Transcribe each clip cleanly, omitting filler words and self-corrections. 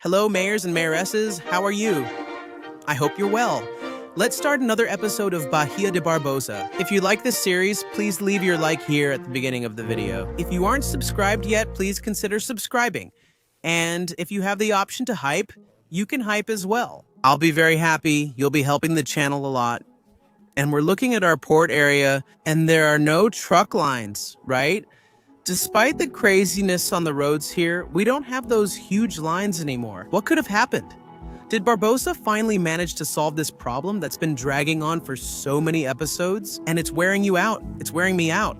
Hello, mayors and mayoresses. How are you? I hope you're well. Let's start another episode of Bahia de Barbosa. If you like this series, please leave your like here at the beginning of the video. If you aren't subscribed yet, please consider subscribing. And if you have the option to hype, you can hype as well. I'll be very happy. You'll be helping the channel a lot. And we're looking at our port area, and there are no truck lines, right? Despite the craziness on the roads here, we don't have those huge lines anymore. What could have happened? Did Barbosa finally manage to solve this problem that's been dragging on for so many episodes? And it's wearing you out. It's wearing me out.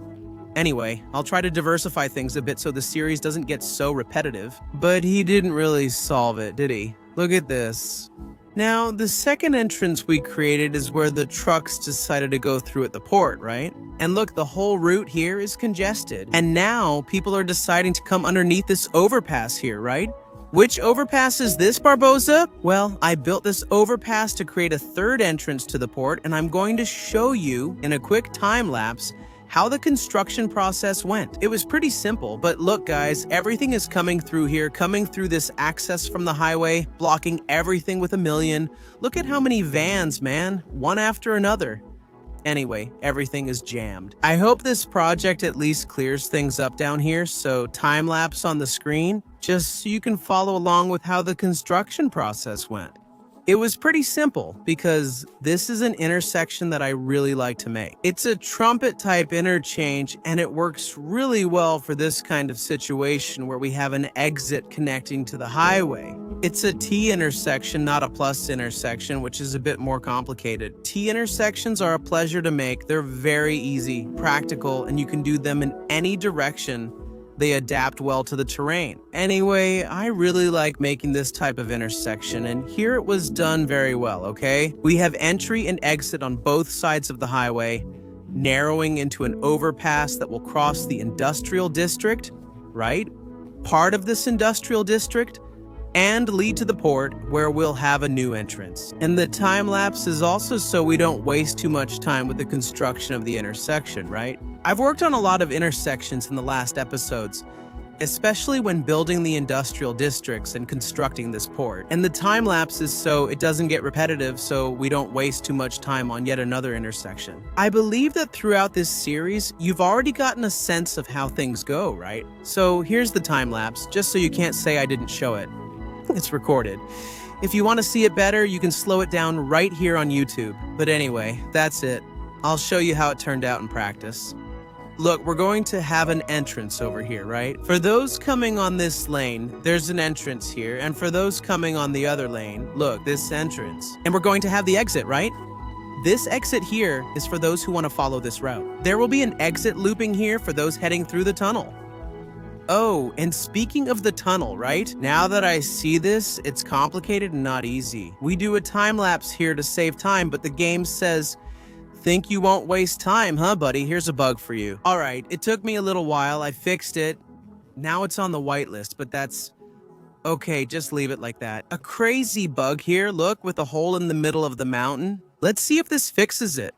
Anyway, I'll try to diversify things a bit so the series doesn't get so repetitive. But he didn't really solve it, did he? Look at this. Now, the second entrance we created is where the trucks decided to go through at the port, right? And look, the whole route here is congested. And now people are deciding to come underneath this overpass here, right? Which overpass is this, Barbosa? Well, I built this overpass to create a third entrance to the port, and I'm going to show you in a quick time lapse how the construction process went. It was pretty simple, but look guys, everything is coming through here, coming through this access from the highway, blocking everything with a million. Look at how many vans, man, one after another. Anyway, everything is jammed. I hope this project at least clears things up down here, so time lapse on the screen, just so you can follow along with how the construction process went. It was pretty simple because this is an intersection that I really like to make. It's a trumpet type interchange and it works really well for this kind of situation where we have an exit connecting to the highway. It's a T intersection, not a plus intersection, which is a bit more complicated. T intersections are a pleasure to make. They're very easy, practical, and you can do them in any direction. They adapt well to the terrain. Anyway, I really like making this type of intersection, and here it was done very well, okay? We have entry and exit on both sides of the highway, narrowing into an overpass that will cross the industrial district, right? Part of this industrial district, and lead to the port where we'll have a new entrance. And the time lapse is also so we don't waste too much time with the construction of the intersection, right? I've worked on a lot of intersections in the last episodes, especially when building the industrial districts and constructing this port. And the time lapse is so it doesn't get repetitive, so we don't waste too much time on yet another intersection. I believe that throughout this series, you've already gotten a sense of how things go, right? So here's the time lapse, just so you can't say I didn't show it. It's recorded. If you want to see it better, you can slow it down right here on YouTube. But anyway, that's it. I'll show you how it turned out in practice. Look, we're going to have an entrance over here, right? For those coming on this lane, there's an entrance here. And for those coming on the other lane, look, this entrance. And we're going to have the exit, right? This exit here is for those who want to follow this route. There will be an exit looping here for those heading through the tunnel. Oh, and speaking of the tunnel, right? Now that I see this, it's complicated and not easy. We do a time lapse here to save time, but the game says, think you won't waste time, huh, buddy? Here's a bug for you. All right, it took me a little while. I fixed it. Now it's on the whitelist, but that's okay. Just leave it like that. A crazy bug here. Look, with a hole in the middle of the mountain. Let's see if this fixes it.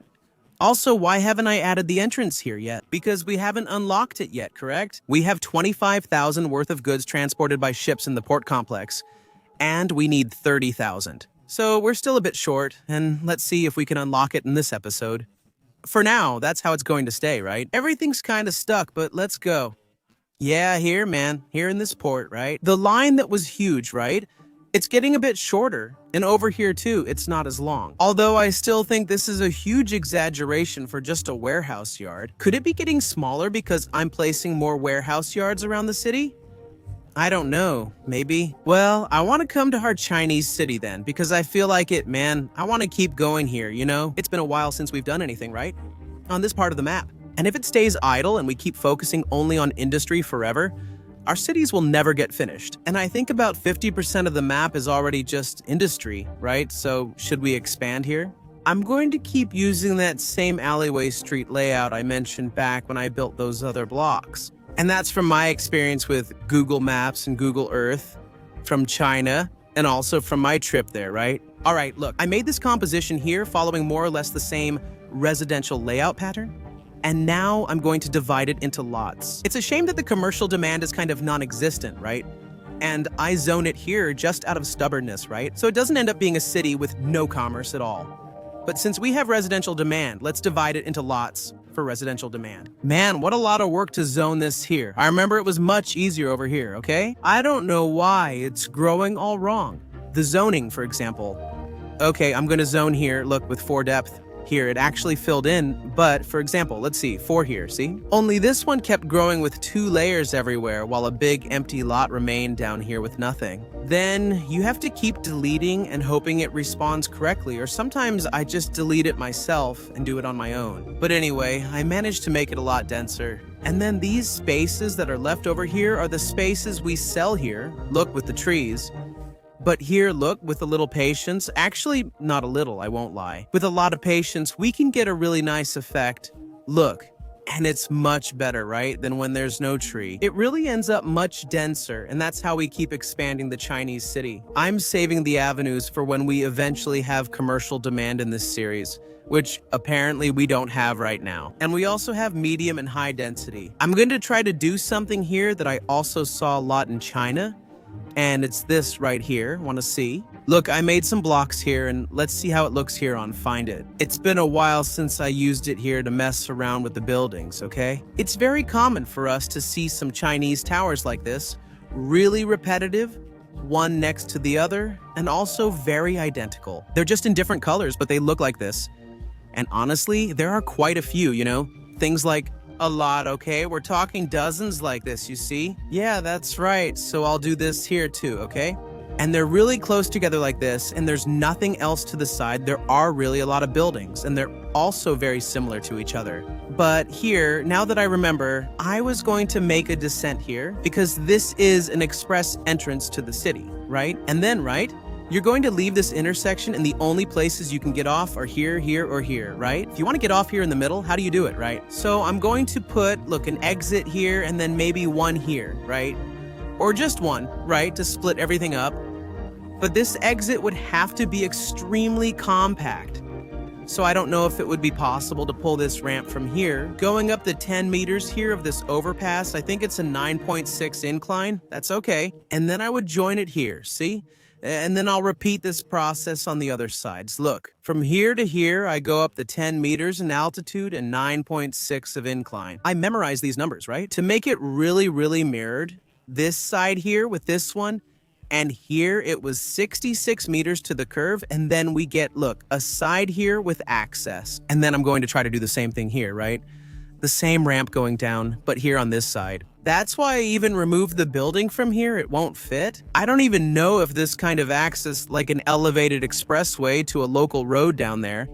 Also, why haven't I added the entrance here yet? Because we haven't unlocked it yet, correct? We have 25,000 worth of goods transported by ships in the port complex, and we need 30,000. So we're still a bit short, and let's see if we can unlock it in this episode. For now, that's how it's going to stay, right? Everything's kind of stuck, but let's go. Yeah, here, man. Here in this port, right? The line that was huge, right? It's getting a bit shorter, and over here too, it's not as long. Although I still think this is a huge exaggeration for just a warehouse yard. Could it be getting smaller because I'm placing more warehouse yards around the city? I don't know, maybe. Well, I want to come to our Chinese city then, because I feel like it, man. I want to keep going here, you know? It's been a while since we've done anything, right? On this part of the map. And if it stays idle and we keep focusing only on industry forever, our cities will never get finished. And I think about 50% of the map is already just industry, right? So should we expand here? I'm going to keep using that same alleyway street layout I mentioned back when I built those other blocks. And that's from my experience with Google Maps and Google Earth, from China, and also from my trip there, right? All right, look, I made this composition here following more or less the same residential layout pattern. And now I'm going to divide it into lots. It's a shame that the commercial demand is kind of non-existent, right? And I zone it here just out of stubbornness, right? So it doesn't end up being a city with no commerce at all. But since we have residential demand, let's divide it into lots for residential demand. Man, what a lot of work to zone this here. I remember it was much easier over here, okay? I don't know why it's growing all wrong. The zoning, for example. Okay, I'm gonna zone here, look, with 4 depth. Here, it actually filled in, but for example, let's see, 4 here, see? Only this one kept growing with 2 layers everywhere, while a big empty lot remained down here with nothing. Then you have to keep deleting and hoping it responds correctly, or sometimes I just delete it myself and do it on my own. But anyway, I managed to make it a lot denser. And then these spaces that are left over here are the spaces we sell here, look, with the trees. But here, look, with a little patience, actually not a little, I won't lie. With a lot of patience, we can get a really nice effect. Look, and it's much better, right, than when there's no tree. It really ends up much denser, and that's how we keep expanding the Chinese city. I'm saving the avenues for when we eventually have commercial demand in this series, which apparently we don't have right now. And we also have medium and high density. I'm going to try to do something here that I also saw a lot in China. And it's this right here, want to see? Look, I made some blocks here and let's see how it looks here on Find It. It's been a while since I used it here to mess around with the buildings, okay? It's very common for us to see some Chinese towers like this, really repetitive, one next to the other, and also very identical. They're just in different colors, but they look like this. And honestly, there are quite a few, you know? Things like a lot, okay? We're talking dozens like this, you see? Yeah, that's right. So I'll do this here too, okay? And they're really close together like this, and there's nothing else to the side. There are really a lot of buildings, and they're also very similar to each other. But here, now that I remember, I was going to make a descent here because this is an express entrance to the city, right? And then, right? You're going to leave this intersection and the only places you can get off are here, here, or here, right? If you want to get off here in the middle, how do you do it, right? So I'm going to put, look, an exit here and then maybe one here, right? Or just one, right, to split everything up. But this exit would have to be extremely compact. So I don't know if it would be possible to pull this ramp from here. Going up the 10 meters here of this overpass, I think it's a 9.6 incline. That's okay. And then I would join it here, see? And then I'll repeat this process on the other sides. Look, from here to here, I go up the 10 meters in altitude and 9.6 of incline. I memorize these numbers, right? To make it really, really mirrored, this side here with this one, and here it was 66 meters to the curve, and then we get, look, a side here with access. And then I'm going to try to do the same thing here, right? The same ramp going down, but here on this side. That's why I even removed the building from here. It won't fit. I don't even know if this kind of access, like an elevated expressway to a local road down there,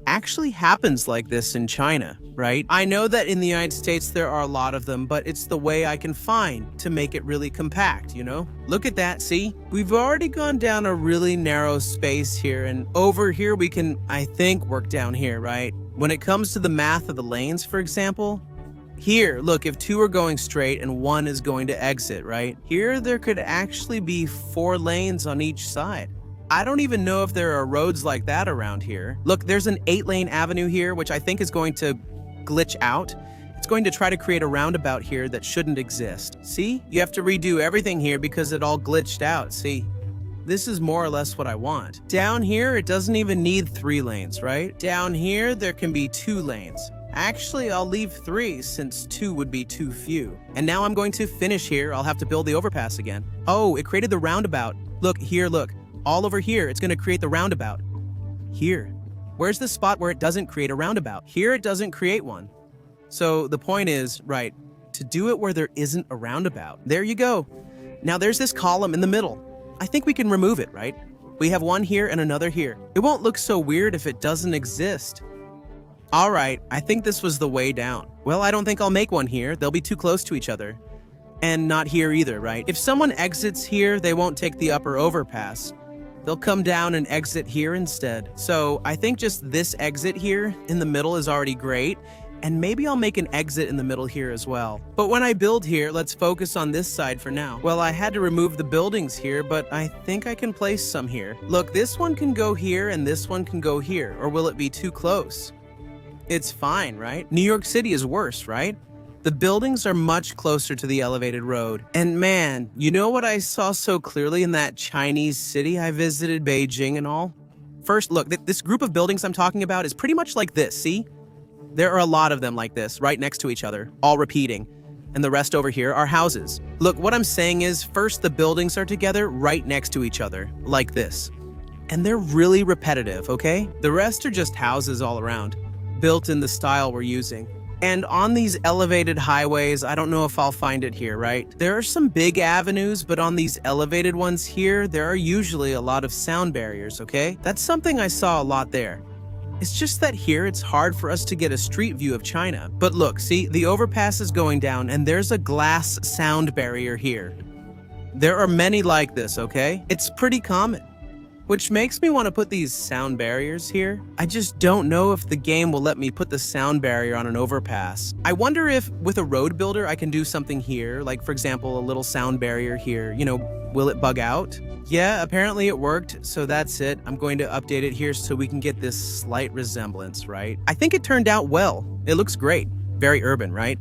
actually happens like this in China, right? I know that in the United States there are a lot of them, but it's the way I can find to make it really compact, you know? Look at that, see? We've already gone down a really narrow space here, and over here we can, I think, work down here, right? When it comes to the math of the lanes, for example, here, look, if 2 are going straight and 1 is going to exit, right? Here, there could actually be 4 lanes on each side. I don't even know if there are roads like that around here. Look, there's an 8-lane avenue here, which I think is going to glitch out. It's going to try to create a roundabout here that shouldn't exist. See? You have to redo everything here because it all glitched out, see? This is more or less what I want. Down here, it doesn't even need 3 lanes, right? Down here, there can be 2 lanes. Actually, I'll leave 3 since 2 would be too few. And now I'm going to finish here. I'll have to build the overpass again. Oh, it created the roundabout. Look, here, look. All over here, it's going to create the roundabout. Here. Where's the spot where it doesn't create a roundabout? Here, it doesn't create one. So the point is, right, to do it where there isn't a roundabout. There you go. Now there's this column in the middle. I think we can remove it, right? We have one here and another here. It won't look so weird if it doesn't exist. All right, I think this was the way down. Well, I don't think I'll make one here. They'll be too close to each other. And not here either, right? If someone exits here, they won't take the upper overpass. They'll come down and exit here instead. So I think just this exit here in the middle is already great. And maybe I'll make an exit in the middle here as well. But when I build here, let's focus on this side for now. Well, I had to remove the buildings here, but I think I can place some here. Look, this one can go here and this one can go here. Or will it be too close? It's fine, right? New York City is worse, right? The buildings are much closer to the elevated road. And man, you know what I saw so clearly in that Chinese city I visited, Beijing and all? First, look, this group of buildings I'm talking about is pretty much like this, see? There are a lot of them like this, right next to each other, all repeating. And the rest over here are houses. Look, what I'm saying is, first the buildings are together right next to each other, like this. And they're really repetitive, okay? The rest are just houses all around, built in the style we're using. And on these elevated highways, I don't know if I'll find it here, right? There are some big avenues, but on these elevated ones here, there are usually a lot of sound barriers, okay? That's something I saw a lot there. It's just that here it's hard for us to get a street view of China. But look, see, the overpass is going down and there's a glass sound barrier here. There are many like this, okay? It's pretty common. Which makes me want to put these sound barriers here. I just don't know if the game will let me put the sound barrier on an overpass. I wonder if, with a road builder, I can do something here, like for example, a little sound barrier here. You know, will it bug out? Yeah, apparently it worked, so that's it. I'm going to update it here so we can get this slight resemblance, right? I think it turned out well. It looks great. Very urban, right?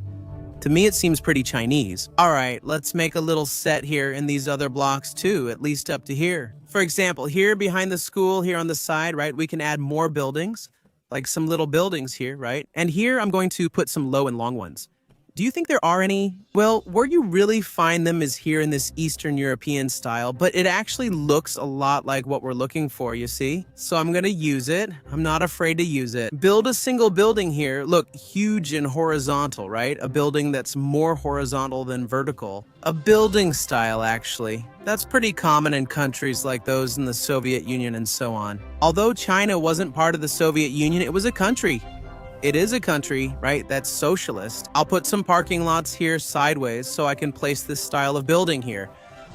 To me, it seems pretty Chinese. All right, let's make a little set here in these other blocks too, at least up to here. For example, here behind the school, here on the side, right, we can add more buildings, like some little buildings here, right? And here I'm going to put some low and long ones. Do you think there are any? Well, where you really find them is here in this Eastern European style, but it actually looks a lot like what we're looking for, you see? So I'm gonna use it. I'm not afraid to use it. Build a single building here. Look, huge and horizontal, right? A building that's more horizontal than vertical. A building style, actually. That's pretty common in countries like those in the Soviet Union and so on. Although China wasn't part of the Soviet Union, it was a country. It is a country, right, that's socialist. I'll put some parking lots here sideways so I can place this style of building here.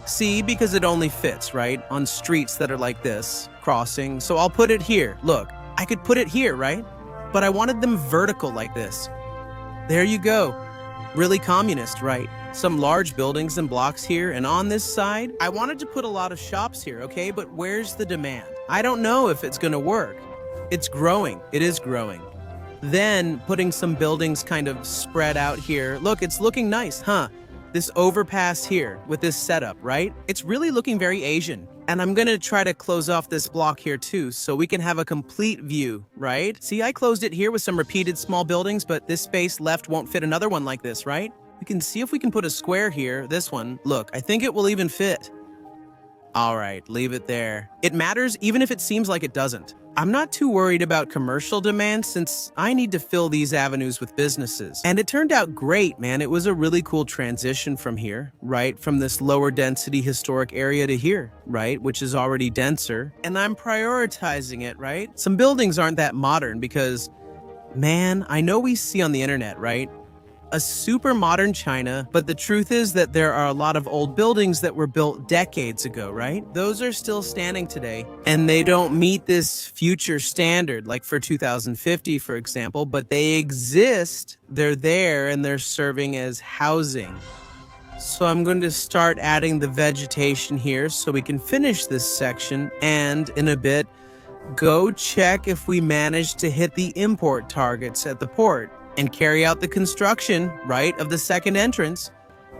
See, because it only fits, right, on streets that are like this, crossing. So I'll put it here. Look, I could put it here, right? But I wanted them vertical like this. There you go. Really communist, right? Some large buildings and blocks here, and on this side, I wanted to put a lot of shops here, okay? But where's the demand? I don't know if it's gonna work. It's growing. It is growing. Then putting some buildings kind of spread out here. Look, it's looking nice, huh? This overpass here with this setup, right? It's really looking very Asian. And I'm gonna try to close off this block here too, so we can have a complete view, right? See, I closed it here with some repeated small buildings, but this space left won't fit another one like this, right? We can see if we can put a square here, this one. Look, I think it will even fit. All right, leave it there. It matters even if it seems like it doesn't. I'm not too worried about commercial demand since I need to fill these avenues with businesses. And it turned out great, man. It was a really cool transition from here, right? From this lower density historic area to here, right? Which is already denser. And I'm prioritizing it, right? Some buildings aren't that modern because, man, I know we see on the internet, right? A super modern China, but the truth is that there are a lot of old buildings that were built decades ago, right? Those are still standing today, and they don't meet this future standard, like for 2050, for example, but they exist, they're there, and they're serving as housing. So I'm going to start adding the vegetation here so we can finish this section, and in a bit, go check if we managed to hit the import targets at the port. And carry out the construction, right, of the second entrance.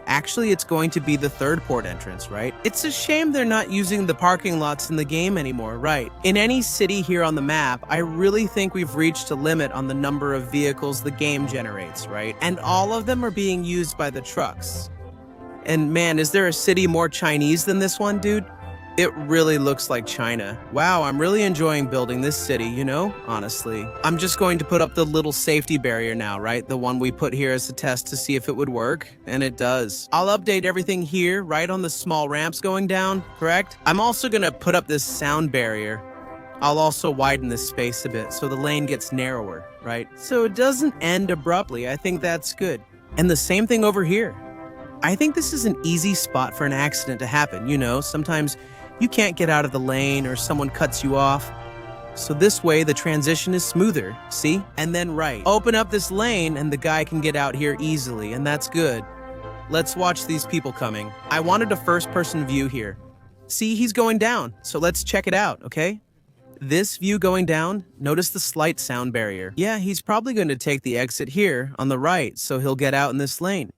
Actually, it's going to be the third port entrance, right? It's a shame they're not using the parking lots in the game anymore, right? In any city here on the map, I really think we've reached a limit on the number of vehicles the game generates, right? And all of them are being used by the trucks. And man, is there a city more Chinese than this one, dude? It really looks like China. Wow, I'm really enjoying building this city, you know, honestly. I'm just going to put up the little safety barrier now, right? The one we put here as a test to see if it would work, and it does. I'll update everything here, right on the small ramps going down, correct? I'm also gonna put up this sound barrier. I'll also widen this space a bit so the lane gets narrower, right? So it doesn't end abruptly. I think that's good. And the same thing over here. I think this is an easy spot for an accident to happen, you know? Sometimes you can't get out of the lane or someone cuts you off. So this way the transition is smoother, see? And then right, open up this lane and the guy can get out here easily, and that's good. Let's watch these people coming. I wanted a first-person view here. See, he's going down, so let's check it out, okay? This view going down, notice the slight sound barrier. Yeah, he's probably going to take the exit here on the right, so he'll get out in this lane.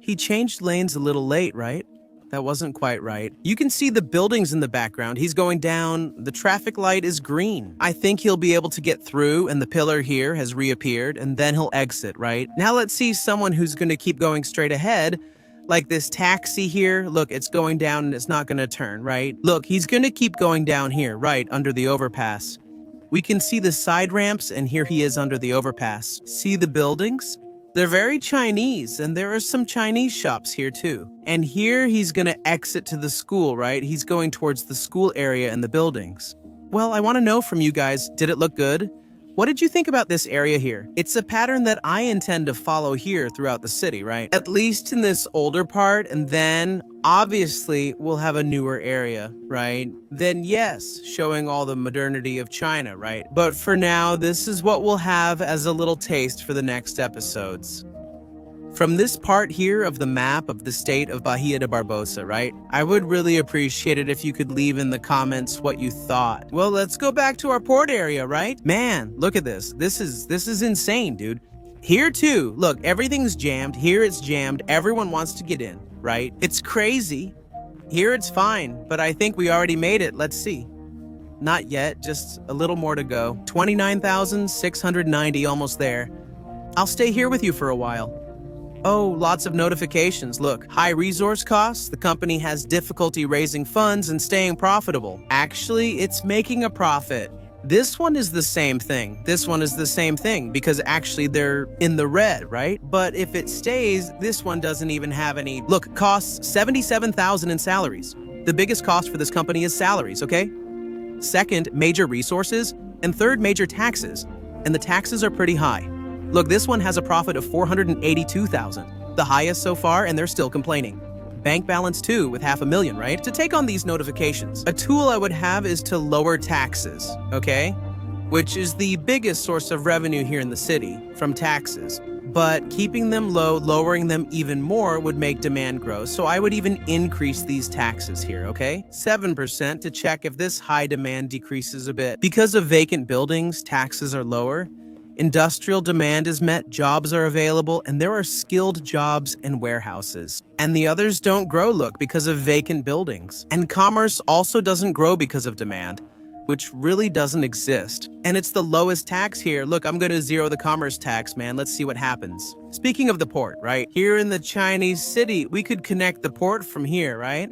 He changed lanes a little late, right? That wasn't quite right. You can see the buildings in the background. He's going down. The traffic light is green. I think he'll be able to get through, and the pillar here has reappeared, and then he'll exit, right? Now let's see someone who's going to keep going straight ahead, like this taxi here. Look, it's going down and it's not going to turn, right? Look, he's going to keep going down here, right, under the overpass. We can see the side ramps, and here he is under the overpass. See the buildings? They're very Chinese, and there are some Chinese shops here too. And here he's going to exit to the school, right? He's going towards the school area and the buildings. Well, I want to know from you guys, did it look good? What did you think about this area here? It's a pattern that I intend to follow here throughout the city, right? At least in this older part, and then obviously we'll have a newer area, right? Then yes, showing all the modernity of China, right? But for now, this is what we'll have as a little taste for the next episodes. From this part here of the map of the state of Bahia de Barbosa, right? I would really appreciate it if you could leave in the comments what you thought. Well, let's go back to our port area, right? Man, look at this. This is insane, dude. Here too, look, everything's jammed. Here it's jammed. Everyone wants to get in, right? It's crazy. Here it's fine, but I think we already made it. Let's see. Not yet, just a little more to go. 29,690, almost there. I'll stay here with you for a while. Oh, lots of notifications. Look, high resource costs. The company has difficulty raising funds and staying profitable. Actually, it's making a profit. This one is the same thing. This one is the same thing because actually they're in the red, right? But if it stays, this one doesn't even have any. Look, costs $77,000 in salaries. The biggest cost for this company is salaries, okay? Second, major resources. And third, major taxes. And the taxes are pretty high. Look, this one has a profit of $482,000, the highest so far, and they're still complaining. Bank balance too, with $500,000, right? To take on these notifications, a tool I would have is to lower taxes, okay? Which is the biggest source of revenue here in the city, from taxes. But keeping them low, lowering them even more would make demand grow, so I would even increase these taxes here, okay? 7% to check if this high demand decreases a bit. Because of vacant buildings, taxes are lower. Industrial demand is met, jobs are available, and there are skilled jobs and warehouses. And the others don't grow, look, because of vacant buildings. And commerce also doesn't grow because of demand, which really doesn't exist. And it's the lowest tax here. Look, I'm going to zero the commerce tax, man. Let's see what happens. Speaking of the port, right? Here in the Chinese city, we could connect the port from here, right?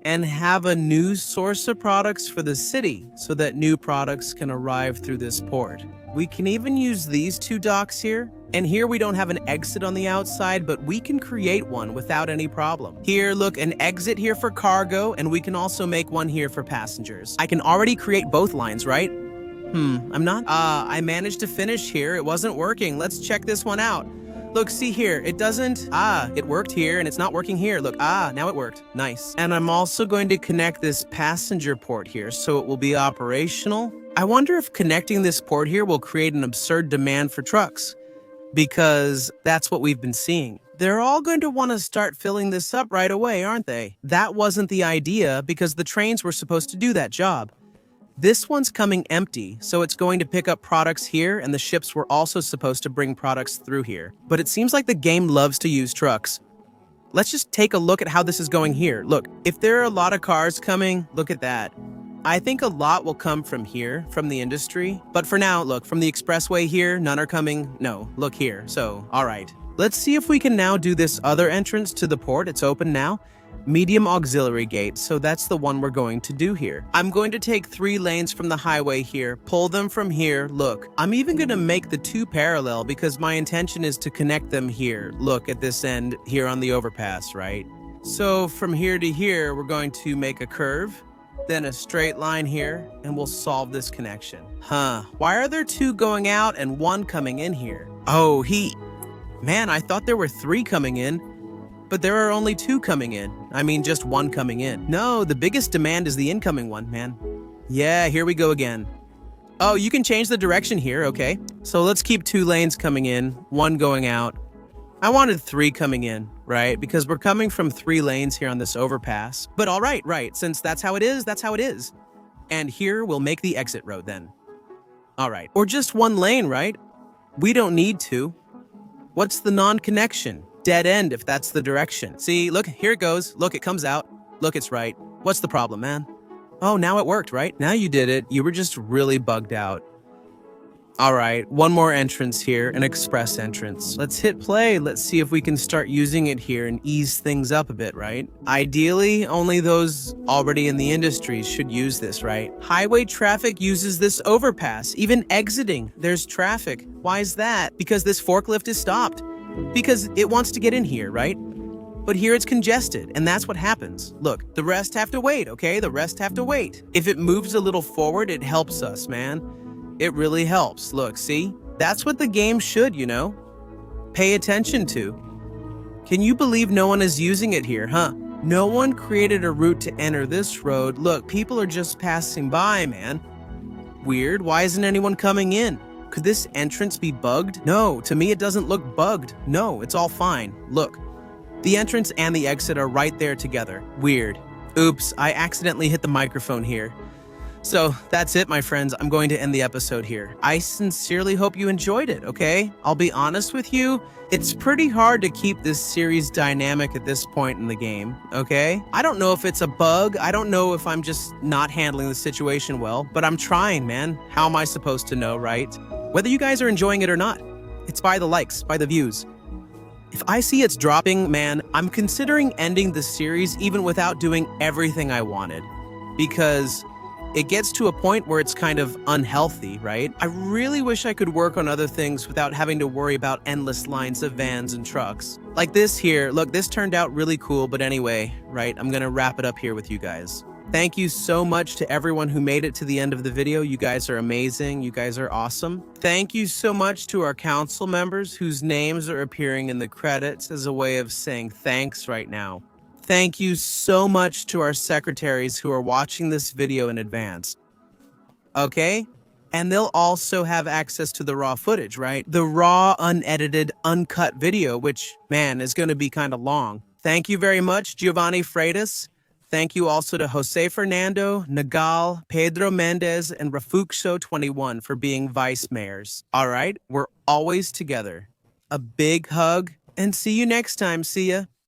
And have a new source of products for the city so that new products can arrive through this port. We can even use these two docks here. And here we don't have an exit on the outside, but we can create one without any problem. Here, look, an exit here for cargo, and we can also make one here for passengers. I can already create both lines, right? I managed to finish here. It wasn't working. Let's check this one out. Look, see here, it doesn't, it worked here and it's not working here. Look, now it worked. Nice. And I'm also going to connect this passenger port here so it will be operational. I wonder if connecting this port here will create an absurd demand for trucks, because that's what we've been seeing. They're all going to want to start filling this up right away, aren't they? That wasn't the idea because the trains were supposed to do that job. This one's coming empty, so it's going to pick up products here, and the ships were also supposed to bring products through here. But it seems like the game loves to use trucks. Let's just take a look at how this is going here. Look, if there are a lot of cars coming, look at that. I think a lot will come from here, from the industry. But for now, look, from the expressway here, none are coming. No, look here. So, all right. Let's see if we can now do this other entrance to the port. It's open now. Medium auxiliary gate, so that's the one we're going to do here. I'm going to take 3 lanes from the highway here, pull them from here. Look, I'm even going to make the 2 parallel because my intention is to connect them here. Look at this end here on the overpass, right? So from here to here, we're going to make a curve, then a straight line here, and we'll solve this connection. Why are there 2 going out and 1 coming in here? Oh, man, I thought there were 3 coming in. But there are only 2 coming in. I mean, just 1 coming in. No, the biggest demand is the incoming one, man. Yeah, here we go again. Oh, you can change the direction here, okay. So let's keep 2 lanes coming in, 1 going out. I wanted 3 coming in, right? Because we're coming from 3 lanes here on this overpass. But all right, since that's how it is, that's how it is. And here we'll make the exit road then. All right, or just one lane, right? We don't need to. What's the non-connection? Dead end if that's the direction. See, look, here it goes. Look, it comes out. Look, it's right. What's the problem, man? Oh, now it worked, right? Now you did it. You were just really bugged out. All right, one more entrance here, an express entrance. Let's hit play. Let's see if we can start using it here and ease things up a bit, right? Ideally, only those already in the industry should use this, right? Highway traffic uses this overpass. Even exiting, there's traffic. Why is that? Because this forklift is stopped. Because it wants to get in here, right? But here it's congested, and that's what happens. Look, the rest have to wait, okay? The rest have to wait. If it moves a little forward, it helps us, man. It really helps. Look, see? That's what the game should, pay attention to. Can you believe no one is using it here, huh? No one created a route to enter this road. Look, people are just passing by, man. Weird. Why isn't anyone coming in? Could this entrance be bugged? No, to me it doesn't look bugged. No, it's all fine. Look, the entrance and the exit are right there together. Weird. Oops, I accidentally hit the microphone here. So that's it, my friends. I'm going to end the episode here. I sincerely hope you enjoyed it, okay? I'll be honest with you, it's pretty hard to keep this series dynamic at this point in the game, okay? I don't know if it's a bug. I don't know if I'm just not handling the situation well, but I'm trying, man. How am I supposed to know, right? Whether you guys are enjoying it or not. It's by the likes, by the views. If I see it's dropping, man, I'm considering ending the series even without doing everything I wanted. Because it gets to a point where it's kind of unhealthy, right? I really wish I could work on other things without having to worry about endless lines of vans and trucks. Like this here, look, this turned out really cool, but anyway, right, I'm gonna wrap it up here with you guys. Thank you so much to everyone who made it to the end of the video. You guys are amazing. You guys are awesome. Thank you so much to our council members whose names are appearing in the credits as a way of saying thanks right now. Thank you so much to our secretaries who are watching this video in advance. Okay? And they'll also have access to the raw footage, right? The raw, unedited, uncut video, which, man, is going to be kind of long. Thank you very much, Giovanni Freitas. Thank you also to Jose Fernando, Nagal, Pedro Mendez, and Rafuxo21 for being vice mayors. All right? We're always together. A big hug, and see you next time. See ya.